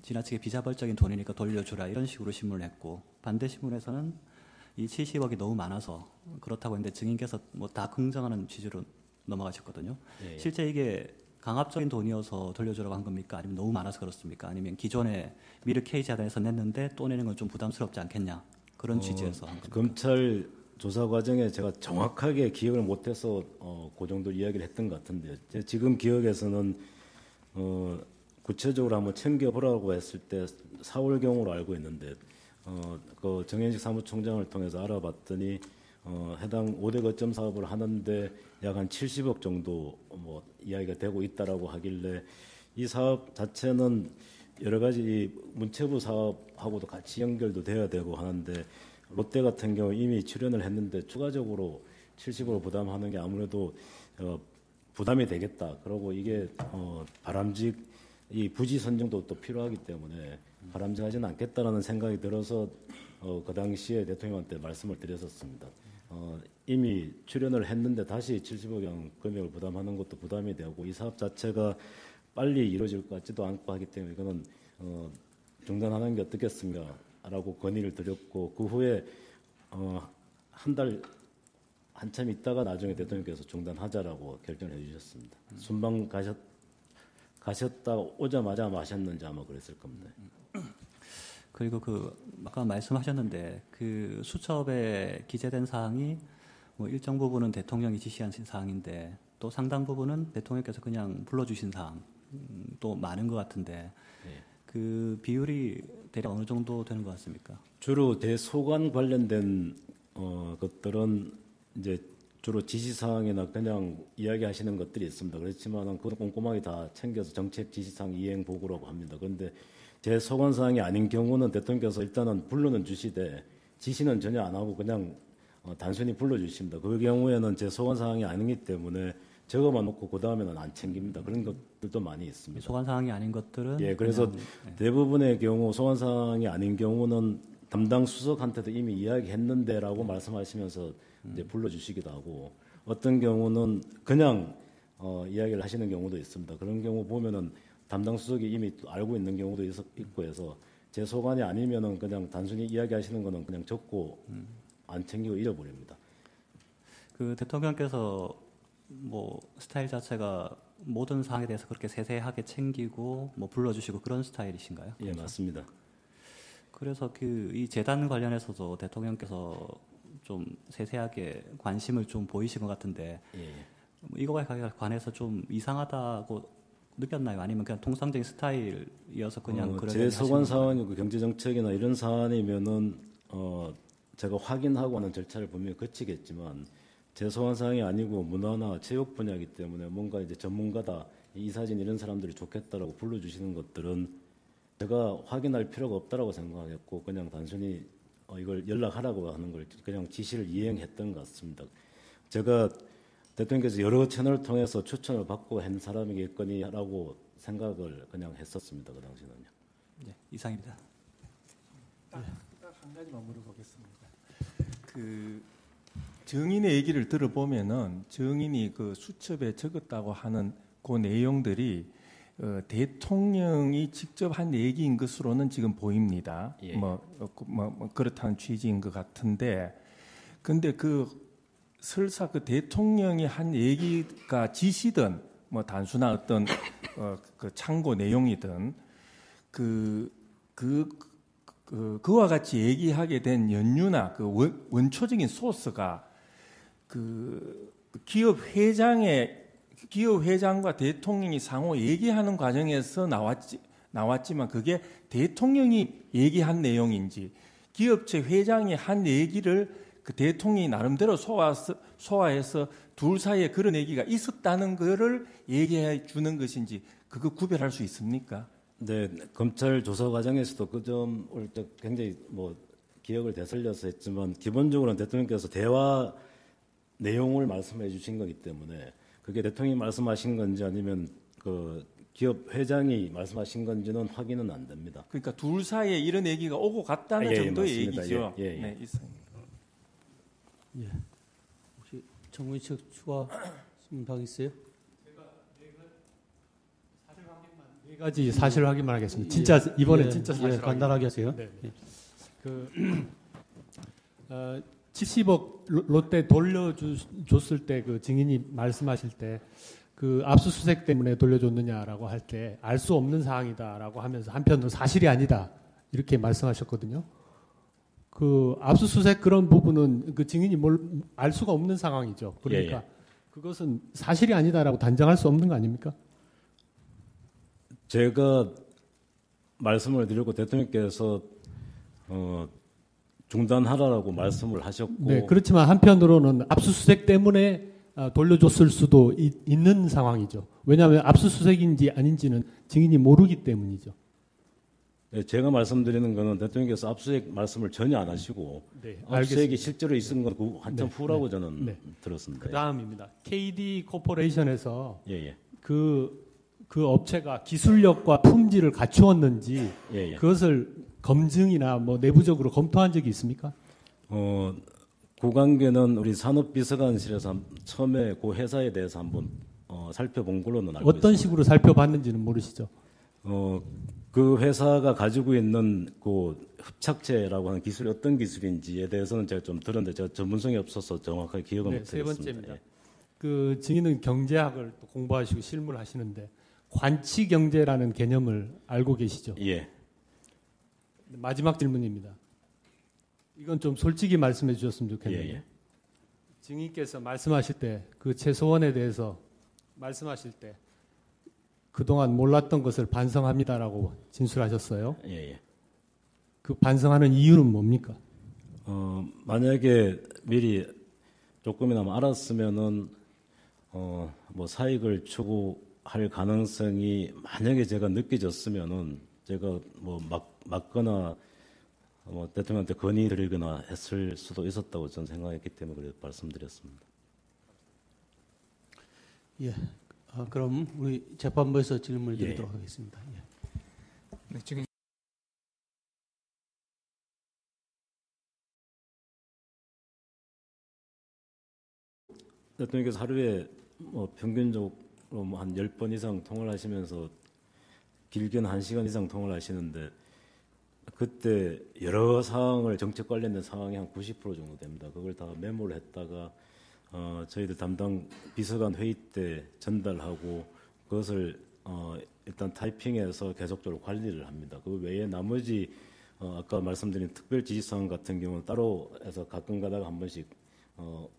지나치게 비자발적인 돈이니까 돌려주라 이런 식으로 신문을 했고 반대신문에서는 이 70억이 너무 많아서 그렇다고 했는데 증인께서 뭐 다 긍정하는 취지로 넘어가셨거든요. 예. 실제 이게 강압적인 돈이어서 돌려주라고 한 겁니까? 아니면 너무 많아서 그렇습니까? 아니면 기존에 미르 K재단에서 냈는데 또 내는 건 좀 부담스럽지 않겠냐? 그런 취지에서 한 겁니까? 검찰 조사 과정에 제가 정확하게 기억을 못해서 그 정도 이야기를 했던 것 같은데요. 지금 기억에서는 구체적으로 한번 챙겨보라고 했을 때 4월 경우로 알고 있는데 그 정현식 사무총장을 통해서 알아봤더니 해당 5대 거점 사업을 하는데 약 한 70억 정도 뭐 이야기가 되고 있다라고 하길래 이 사업 자체는 여러 가지 문체부 사업하고도 같이 연결도 돼야 되고 하는데 롯데 같은 경우 이미 출연을 했는데 추가적으로 70억을 부담하는 게 아무래도 부담이 되겠다. 그리고 이게 이 부지 선정도 또 필요하기 때문에 바람직하지는 않겠다라는 생각이 들어서 그 당시에 대통령한테 말씀을 드렸었습니다. 이미 출연을 했는데 다시 70억 금액을 부담하는 것도 부담이 되고 이 사업 자체가 빨리 이루어질 것 같지도 않고 하기 때문에 이거는 중단하는 게 어떻겠습니까라고 건의를 드렸고 그 후에 한 달 한참 있다가 나중에 대통령께서 중단하자라고 결정을 해주셨습니다. 순방 가셨다 오자마자 마셨는지 아마 그랬을 겁니다. 그리고 그 아까 말씀하셨는데 그 수첩에 기재된 사항이 뭐 일정 부분은 대통령이 지시한 사항인데 또 상당 부분은 대통령께서 그냥 불러주신 사항 또 많은 것 같은데 그 비율이 대략 어느 정도 되는 것 같습니까? 주로 대소관 관련된 것들은 이제 주로 지시사항이나 그냥 이야기하시는 것들이 있습니다. 그렇지만 그걸 꼼꼼하게 다 챙겨서 정책 지시사항 이행 보고라고 합니다. 그런데 제 소관 사항이 아닌 경우는 대통령께서 일단은 불러는 주시되 지시는 전혀 안 하고 그냥 단순히 불러주십니다. 그 경우에는 제 소관 사항이 아니기 때문에 적어만 놓고 그 다음에는 안 챙깁니다. 그런 것들도 많이 있습니다. 소관 사항이 아닌 것들은 예, 그래서 그냥, 대부분의 경우 소관 사항이 아닌 경우는 담당 수석한테도 이미 이야기했는데라고 말씀하시면서 이제 불러주시기도 하고 어떤 경우는 그냥 이야기를 하시는 경우도 있습니다. 그런 경우 보면은 담당 수석이 이미 알고 있는 경우도 있고 해서 제 소관이 아니면은 그냥 단순히 이야기하시는 거는 그냥 적고 안 챙기고 잃어버립니다. 그 대통령께서 뭐 스타일 자체가 모든 사항에 대해서 그렇게 세세하게 챙기고 뭐 불러주시고 그런 스타일이신가요? 예, 맞습니다. 그래서 그 이 재단 관련해서도 대통령께서 좀 세세하게 관심을 좀 보이신 것 같은데 이거에 관해서 좀 이상하다고 느꼈나요? 아니면 그냥 통상적인 스타일이어서 그냥 그런 제 소관 사항이고 경제 정책이나 이런 사안이면은 제가 확인하고 하는 절차를 분명히 거치겠지만 제 소관 사항이 아니고 문화나 체육 분야이기 때문에 뭔가 이제 전문가다 이사진 이런 사람들이 좋겠다라고 불러주시는 것들은 제가 확인할 필요가 없다라고 생각했고 그냥 단순히 이걸 연락하라고 하는 걸 그냥 지시를 이행했던 것 같습니다. 제가 대통령께서 여러 채널을 통해서 추천을 받고 한 사람이겠거니라고 생각을 그냥 했었습니다. 그 당시는요. 네, 이상입니다. 딱 한 가지만 물어보겠습니다. 그 정인의 얘기를 들어보면은 정인이 그 수첩에 적었다고 하는 그 내용들이 대통령이 직접 한 얘기인 것으로는 지금 보입니다. 예. 뭐 그렇다는 취지인 것 같은데, 근데 설사 그 대통령이 한 얘기가 지시든 뭐 단순한 어떤 그 참고 내용이든 그와 같이 얘기하게 된 연유나 그 원초적인 소스가 그 기업 회장과 대통령이 상호 얘기하는 과정에서 나왔지만 그게 대통령이 얘기한 내용인지 기업체 회장이 한 얘기를 그 대통령이 나름대로 소화해서 둘 사이에 그런 얘기가 있었다는 거를 얘기해 주는 것인지 그거 구별할 수 있습니까? 네, 검찰 조사 과정에서도 그 점을 굉장히 뭐 기억을 되살려서 했지만 기본적으로는 대통령께서 대화 내용을 말씀해 주신 거기 때문에 그게 대통령이 말씀하신 건지 아니면 그 기업 회장이 말씀하신 건지는 확인은 안 됩니다. 그러니까 둘 사이에 이런 얘기가 오고 갔다는 정도의 맞습니다. 얘기죠. 예. 네, 있습니다. 예. 혹시 정무위 측 추가 질문 있어요? 네 가지 사실 확인만 하겠습니다. 진짜 이번엔 진짜 사실 간단하게 하세요. 네. 그 70억 롯데 돌려줬을 때 그 증인이 말씀하실 때 그 압수수색 때문에 돌려줬느냐라고 할 때 알 수 없는 사항이다라고 하면서 한편으로 사실이 아니다 이렇게 말씀하셨거든요. 그 압수수색 그런 부분은 그 증인이 알 수가 없는 상황이죠. 그러니까 그것은 사실이 아니다라고 단정할 수 없는 거 아닙니까? 제가 말씀을 드렸고 대통령께서 중단하라고 말씀을 하셨고 네, 그렇지만 한편으로는 압수수색 때문에 돌려줬을 수도 있는 상황이죠. 왜냐하면 압수수색인지 아닌지는 증인이 모르기 때문이죠. 네, 제가 말씀드리는 거는 대통령께서 압수수색 말씀을 전혀 안 하시고 네, 압수수색이 실제로 있은 건 한참 네, 후라고 저는 들었습니다. 그 다음입니다. KD 코퍼레이션에서 예. 그 업체가 기술력과 품질을 갖추었는지 예. 그것을 검증이나 뭐 내부적으로 검토한 적이 있습니까? 그 관계는 우리 산업비서관실에서 처음에 그 회사에 대해서 한번 살펴본 걸로는 알고 있습니다. 어떤 식으로 살펴봤는지는 모르시죠? 그 회사가 가지고 있는 그 흡착제라고 하는 기술이 어떤 기술인지에 대해서는 제가 좀 들었는데 제가 전문성이 없어서 정확하게 기억은 네, 못하겠습니다. 세 번째입니다. 그 증인은 경제학을 또 공부하시고 실무를 하시는데 관치 경제라는 개념을 알고 계시죠? 예. 마지막 질문입니다. 이건 좀 솔직히 말씀해 주셨으면 좋겠는데 예. 증인께서 말씀하실 때 그 최소원에 대해서 말씀하실 때 그동안 몰랐던 것을 반성합니다라고 진술하셨어요. 예. 그 반성하는 이유는 뭡니까? 만약에 미리 조금이나마 알았으면은 뭐 사익을 추구할 가능성이 만약에 제가 느껴졌으면은 제가 뭐 맞거나 대통령한테 건의드리거나 했을 수도 있었다고 저는 생각했기 때문에 그래 말씀드렸습니다. 예. 그럼 우리 재판부에서 질문을 드리도록 하겠습니다. 예. 네, 지금 대통령께서 하루에 평균적으로 한 10번 이상 통화를 하시면서 길게는 1시간 이상 통화를 하시는데 그때 여러 사항을 정책 관련된 상황이 한 90% 정도 됩니다. 그걸 다 메모를 했다가 저희들 담당 비서관 회의 때 전달하고 그것을 일단 타이핑해서 계속적으로 관리를 합니다. 그 외에 나머지 아까 말씀드린 특별 지시사항 같은 경우는 따로 해서 가끔 가다가 한 번씩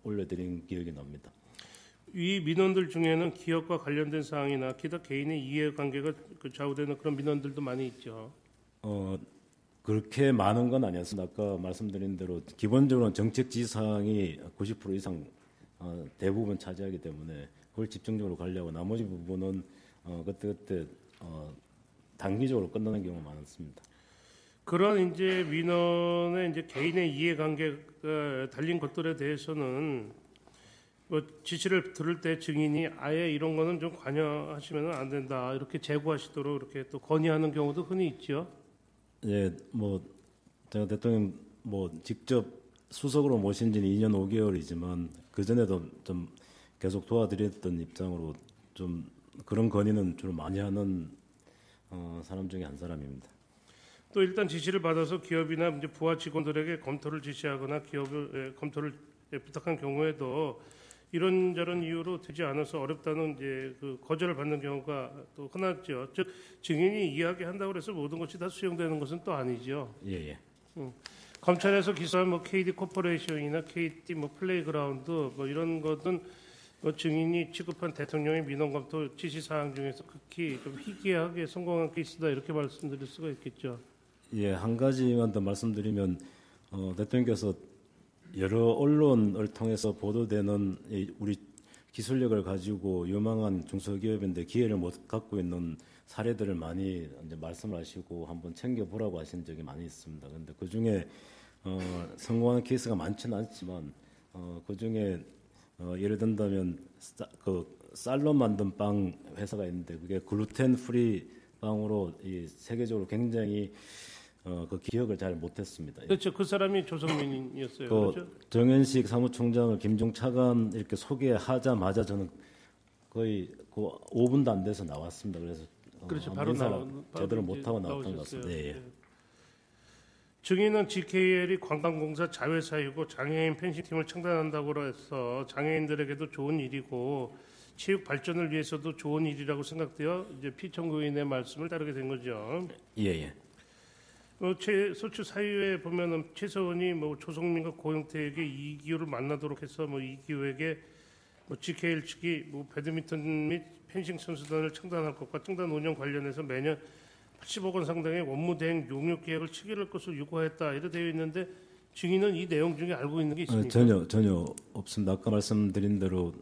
올려드린 기억이 납니다. 이 민원들 중에는 기업과 관련된 사항이나 기타 개인의 이해관계가 좌우되는 그런 민원들도 많이 있죠. 그렇게 많은 건 아니었습니다. 아까 말씀드린 대로 기본적으로는 정책 지시사항이 90% 이상 대부분 차지하기 때문에 그걸 집중적으로 관리하고 나머지 부분은 그때 단기적으로 끝나는 경우가 많습니다. 그런 이제 민원의 이제 개인의 이해관계가 달린 것들에 대해서는 뭐 지시를 들을 때 증인이 아예 이런 거는 좀 관여하시면 안 된다 이렇게 제고하시도록 이렇게 또 건의하는 경우도 흔히 있죠. 예, 뭐 제가 대통령 직접 수석으로 모신 지는 2년 5개월이지만 그 전에도 좀 계속 도와드렸던 입장으로 좀 그런 건의는 주로 많이 하는 사람 중에 한 사람입니다. 또 일단 지시를 받아서 기업이나 이제 부하 직원들에게 검토를 지시하거나 기업을 검토를 부탁한 경우에도 이런저런 이유로 되지 않아서 어렵다는 이제 그 거절을 받는 경우가 또 흔하죠. 즉 증인이 이야기한다고 해서 모든 것이 다 수용되는 것은 또 아니죠. 예. 검찰에서 기소한 뭐 KD 코퍼레이션이나 KT 뭐 플레이그라운드 뭐 이런 것은 뭐 증인이 취급한 대통령의 민원 검토 지시 사항 중에서 극히 좀 희귀하게 성공한 케이스다 이렇게 말씀드릴 수가 있겠죠. 예, 한 가지만 더 말씀드리면 대통령께서 여러 언론을 통해서 보도되는 우리 기술력을 가지고 유망한 중소기업인데 기회를 못 갖고 있는 사례들을 많이 이제 말씀하시고 한번 챙겨보라고 하신 적이 많이 있습니다. 그런데 그 중에 성공하는 케이스가 많지는 않지만 그 중에 예를 든다면 쌀로 만든 빵 회사가 있는데 그게 글루텐 프리 빵으로 이 세계적으로 굉장히 그 기억을 잘 못했습니다. 그렇죠. 그 사람이 조성민이었어요. 그렇죠. 정현식 사무총장을 김종 차관 이렇게 소개하자마자 저는 거의 그 5분도 안 돼서 나왔습니다. 그래서 그렇죠. 바로 제대로 못하고 나왔던 것 같습니다. 예. 증인은 GKL이 관광공사 자회사이고 장애인 펜싱팀을 창단한다고 해서 장애인들에게도 좋은 일이고 체육 발전을 위해서도 좋은 일이라고 생각되어 이제 피청구인의 말씀을 따르게 된 거죠. 예. 소추 사유에 보면은 최서원이 뭐 조성민과 고영태에게 이기호를 만나도록 해서 뭐 이기호에게 뭐 GKL 측이 뭐 배드민턴 및 펜싱 선수단을 창단할 것과 창단 운영 관련해서 매년 80억 원 상당의 원무 대행 용역 계약을 체결할 것을 요구하였다 이렇게 되어 있는데 증인은 이 내용 중에 알고 있는 게 있습니까? 전혀 없습니다. 아까 말씀드린 대로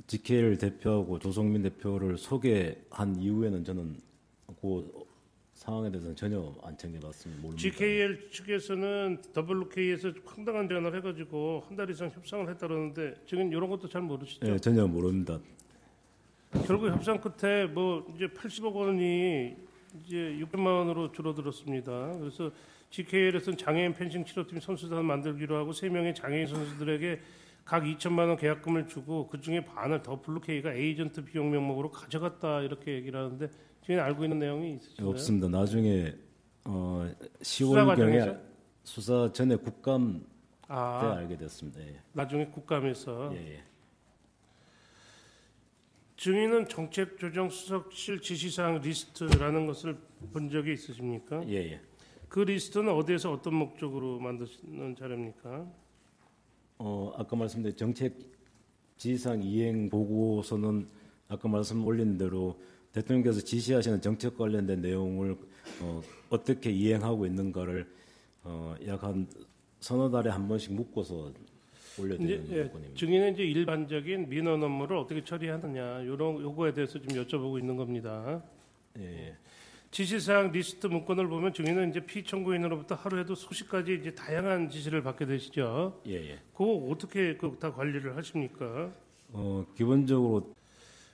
GKL 대표하고 조성민 대표를 소개한 이후에는 저는 그 상황에 대해서는 전혀 안 챙겨봤습니다. 모릅니다. GKL 측에서는 WK에서 황당한 제안을 해가지고 한 달 이상 협상을 했다는데 증인 이런 것도 잘 모르시죠? 네, 전혀 모릅니다. 결국 협상 끝에 뭐 이제 80억 원이 이제 600만 원으로 줄어들었습니다. 그래서 GKL에서는 장애인 펜싱 치료팀 선수단을 만들기로 하고 3명의 장애인 선수들에게 각 2천만 원 계약금을 주고 그 중에 반을 WK가 에이전트 비용 명목으로 가져갔다 이렇게 얘기를 하는데 지금 알고 있는 내용이 있으신가요? 없습니다. 나중에 10월경에 수사 전에 국감 때 알게 됐습니다. 예. 나중에 국감에서. 예. 증인은 정책조정수석실 지시사항 리스트라는 것을 본 적이 있으십니까? 예. 그 리스트는 어디에서 어떤 목적으로 만드는 자료입니까? 아까 말씀드린 정책 지시사항 이행 보고서는 아까 말씀 올린 대로 대통령께서 지시하시는 정책 관련된 내용을 어떻게 이행하고 있는가를 약 한 서너 달에 한 번씩 묶어서 올려드리는 요건입니다. 증인은 이제 일반적인 민원 업무를 어떻게 처리하느냐 요거에 대해서 좀 여쭤보고 있는 겁니다. 예. 지시사항 리스트 문건을 보면 증인은 이제 피청구인으로부터 하루에도 수십가지 이제 다양한 지시를 받게 되시죠. 예. 그거 어떻게 다 관리를 하십니까? 기본적으로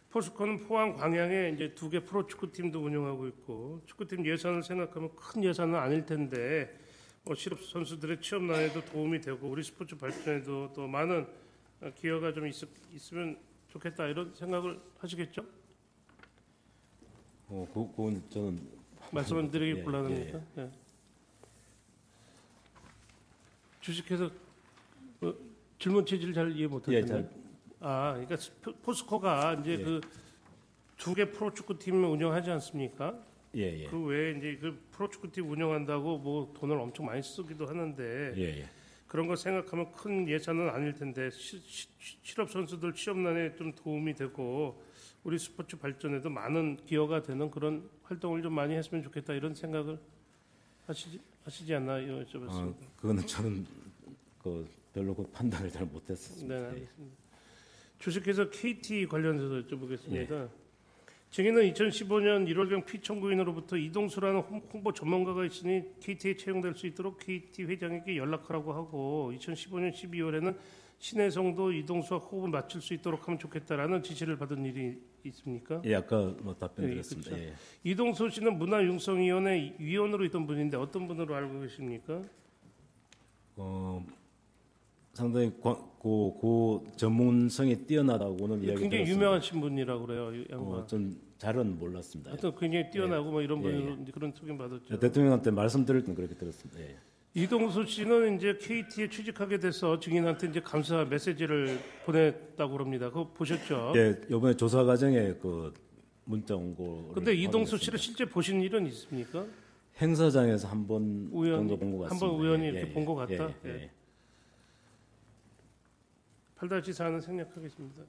포스코는 포항 광양에 이제 2개 프로축구팀도 운영하고 있고 축구팀 예산을 생각하면 큰 예산은 아닐 텐데 실업 선수들의 취업난에도 도움이 되고 우리 스포츠 발전에도 또 많은 기여가 좀 있으면 좋겠다 이런 생각을 하시겠죠? 그건 저는 말씀을 드리기 곤란합니까? 예. 주식회사 질문 체질 잘 이해 못하셨나요? 그러니까 포스코가 이제 그 2개 프로축구팀을 운영하지 않습니까? 예. 그 외에 이제 그 프로축구팀 운영한다고 뭐 돈을 엄청 많이 쓰기도 하는데 그런 거 생각하면 큰 예산은 아닐 텐데 실업 선수들 취업난에 좀 도움이 되고 우리 스포츠 발전에도 많은 기여가 되는 그런 활동을 좀 많이 했으면 좋겠다 이런 생각을 하시지 않나요? 여쭤봤습니다. 그거는 저는 별로 그 판단을 잘 못했습니다. 네, 알겠습니다. 주식회사 KT 관련해서 여쭤보겠습니다. 증인은 2015년 1월경 피청구인으로부터 이동수라는 홍보 전문가가 있으니 KT에 채용될 수 있도록 KT 회장에게 연락하라고 하고 2015년 12월에는 신혜성도 이동수와 호흡을 맞출 수 있도록 하면 좋겠다라는 지시를 받은 일이 있습니까? 예, 아까 답변드렸습니다. 그렇죠. 이동수 씨는 문화융성위원회 위원으로 있던 분인데 어떤 분으로 알고 계십니까? 상당히 그 전문성이 뛰어나다고는 이야기 굉장히 들었습니다. 유명하신 분이라고 그래요. 이 양반. 좀 잘은 몰랐습니다. 하여튼 굉장히 뛰어나고 뭐 이런 분으로 이제 그런 소개 받았죠. 대통령한테 말씀드릴 땐 그렇게 들었습니다. 예. 이동수 씨는 이제 KT에 취직하게 돼서 증인한테 이제 감사 메시지를 보냈다고 그럽니다. 그거 보셨죠? 예, 이번에 조사 과정에 그 문자 온 거. 근데 이동수 씨를 실제 보신 일은 있습니까? 행사장에서 한 번 우연히, 정도 본 것 같습니다. 한번 우연히 이렇게 본것 같다? 예. 예. 8-4는 생략하겠습니다.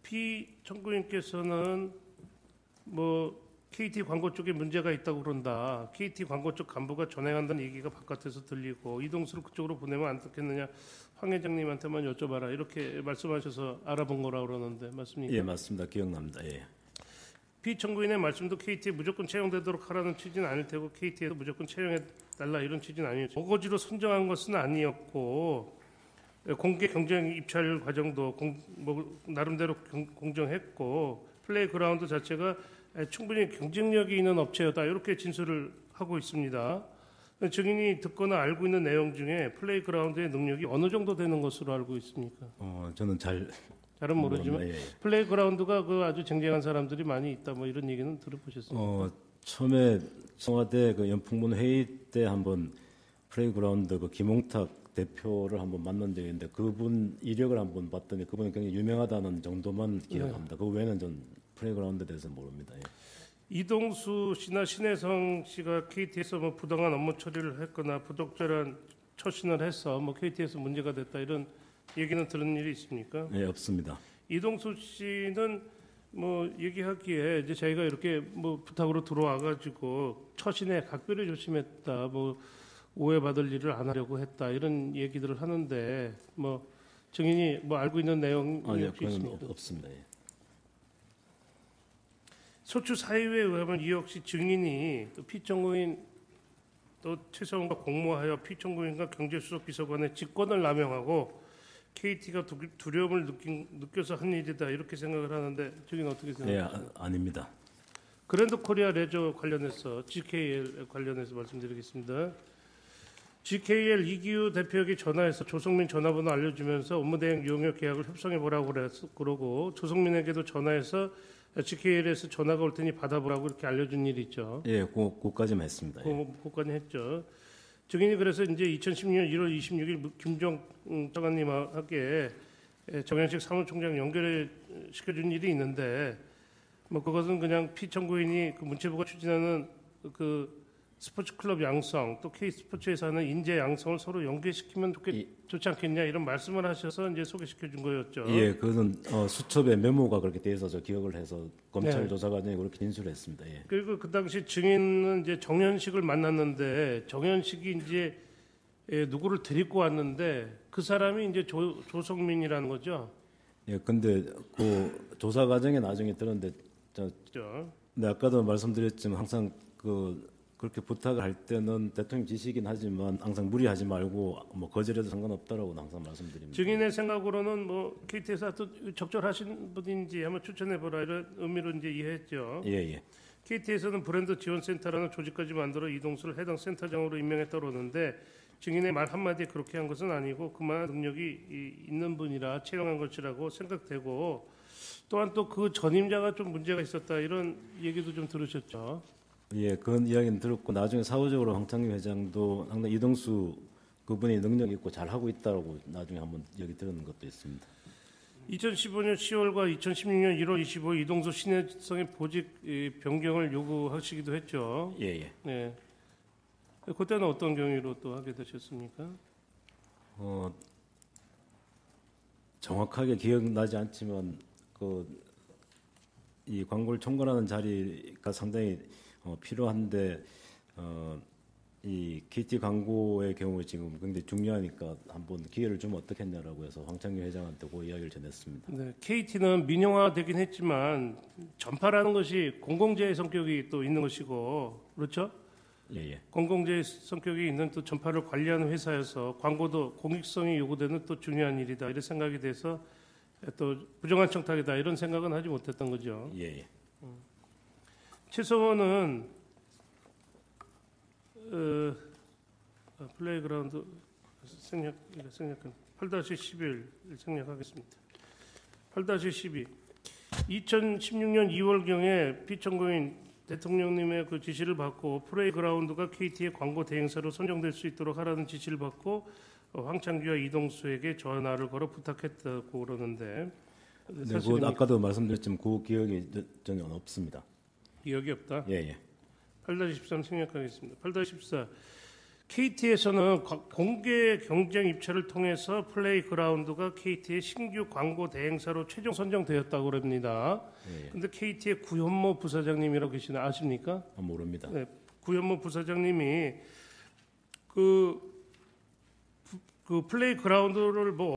피 청구인께서는 뭐 KT 광고 쪽에 문제가 있다고 그런다. KT 광고 쪽 간부가 전행한다는 얘기가 바깥에서 들리고 이동수를 그쪽으로 보내면 안 됐겠느냐. 황 회장님한테만 여쭤봐라. 이렇게 말씀하셔서 알아본 거라고 그러는데 맞습니까? 예, 맞습니다. 기억납니다. 예. 피청구인의 말씀도 KT에 무조건 채용되도록 하라는 취지는 아닐 테고 KT에도 무조건 채용해달라 이런 취지는 아니었죠. 어거지로 선정한 것은 아니었고 공개 경쟁 입찰 과정도 나름대로 공정했고 플레이그라운드 자체가 충분히 경쟁력이 있는 업체였다 이렇게 진술을 하고 있습니다. 증인이 듣거나 알고 있는 내용 중에 플레이그라운드의 능력이 어느 정도 되는 것으로 알고 있습니까? 저는 잘은 모르지만 예. 플레이그라운드가 그 아주 쟁쟁한 사람들이 많이 있다 뭐 이런 얘기는 들어보셨습니까? 처음에 청와대 그 연풍문 회의 때 한번 플레이그라운드 그 김홍탁 대표를 한번 만난 적이 있는데 그분 이력을 한번 봤더니 그분은 굉장히 유명하다는 정도만 기억합니다. 그 외에는 전 플레이그라운드에 대해서 모릅니다. 예. 이동수 씨나 신혜성 씨가 KT에서 뭐 부당한 업무 처리를 했거나 부적절한 처신을 해서 뭐 KT에서 문제가 됐다 이런 얘기는 들은 일이 있습니까? 예, 없습니다. 이동수 씨는 뭐 얘기하기에 이제 자기가 이렇게 뭐 부탁으로 들어와가지고 처신에 각별히 조심했다, 뭐 오해받을 일을 안 하려고 했다 이런 얘기들을 하는데 뭐 증인이 뭐 알고 있는 내용이 아니요, 혹시 그건 있습니까? 없습니다. 예. 소추 사유에 의하면 이 역시 증인이 피청구인 또 최성훈과 공모하여 피청구인과 경제수석 비서관의 직권을 남용하고 KT가 두려움을 느껴서 한 일이다 이렇게 생각을 하는데 증인 어떻게 예, 생각하세요? 아닙니다. 그랜드 코리아 레저 관련해서 GKL 관련해서 말씀드리겠습니다. GKL 이기우 대표에게 전화해서 조성민 전화번호 알려주면서 업무대행 용역 계약을 협상해보라고 그러고 조성민에게도 전화해서 GKL에서 전화가 올 테니 받아보라고 이렇게 알려준 일이 있죠. 예, 그까지만 했습니다. 예. 그까지 했죠. 증인이 그래서 이제 2016년 1월 26일 김종 장관님에게 정현식 사무총장 연결을 시켜준 일이 있는데 뭐 그것은 그냥 피청구인이 그 문체부가 추진하는 그 스포츠 클럽 양성 또 K 스포츠에서 하는 인재 양성을 서로 연계시키면 좋지 않겠냐 이런 말씀을 하셔서 이제 소개시켜 준 거였죠. 예, 그것은 수첩에 메모가 그렇게 돼 있어서 기억을 해서 검찰 네. 조사 과정에 그렇게 진술했습니다. 예. 그리고 그 당시 증인은 이제 정현식을 만났는데 정현식이 이제 누구를 데리고 왔는데 그 사람이 이제 조성민이라는 거죠. 예, 근데 그 조사 과정에 나중에 들었는데 그렇죠. 네, 아까도 말씀드렸지만 항상 그렇게 부탁을 할 때는 대통령 지시이긴 하지만 항상 무리하지 말고 뭐 거절해도 상관없다라고 항상 말씀드립니다. 증인의 생각으로는 뭐 KT에서 또 적절하신 분인지 한번 추천해보라 이런 의미로 이제 이해했죠. 예. KT에서는 브랜드 지원센터라는 조직까지 만들어 이동수를 해당 센터장으로 임명했다고 그러는데 증인의 말 한마디에 그렇게 한 것은 아니고 그만한 능력이 있는 분이라 채용한 것이라고 생각되고 또한 또 그 전임자가 좀 문제가 있었다 이런 얘기도 좀 들으셨죠. 예, 그런 이야기는 들었고 나중에 사후적으로 황창규 회장도 상당히 이동수 그분이 능력 있고 잘 하고 있다고 나중에 한번 얘기 들은 것도 있습니다. 2015년 10월과 2016년 1월 25일 이동수 신혜성의 보직 변경을 요구하시기도 했죠. 예. 네. 그때는 어떤 경위로 또 하게 되셨습니까? 정확하게 기억나지 않지만 이 광고를 총괄하는 자리가 상당히 필요한데 이 KT 광고의 경우에 지금 굉장히 중요하니까 한번 기회를 주면 어떻겠냐라고 해서 황창규 회장한테 그 이야기를 전했습니다. 네, KT는 민영화되긴 했지만 전파라는 것이 공공재의 성격이 또 있는 것이고 그렇죠? 예. 공공재의 성격이 있는 또 전파를 관리하는 회사여서 광고도 공익성이 요구되는 또 중요한 일이다 이런 생각이 돼서 또 부정한 청탁이다 이런 생각은 하지 못했던 거죠. 예. 최성원은 플레이그라운드 생략한 8-11 생략하겠습니다. 8-12 2016년 2월경에 피청구인 대통령님의 그 지시를 받고 플레이그라운드가 KT의 광고 대행사로 선정될 수 있도록 하라는 지시를 받고 황창규와 이동수에게 전화를 걸어 부탁했다고 그러는데 네, 그건 아까도 말씀드렸지만 그 기억이 전혀 없습니다. 기억이 없다. 예. 8-13 생략하겠습니다. 8-14 KT에서는 공개 경쟁 입찰을 통해서 플레이그라운드가 KT의 신규 광고 대행사로 최종 선정되었다고 합니다. 그런데 KT의 구현모 부사장님이라고 계시나 아십니까? 모릅니다. 네, 구현모 부사장님이 그 플레이그라운드를 뭐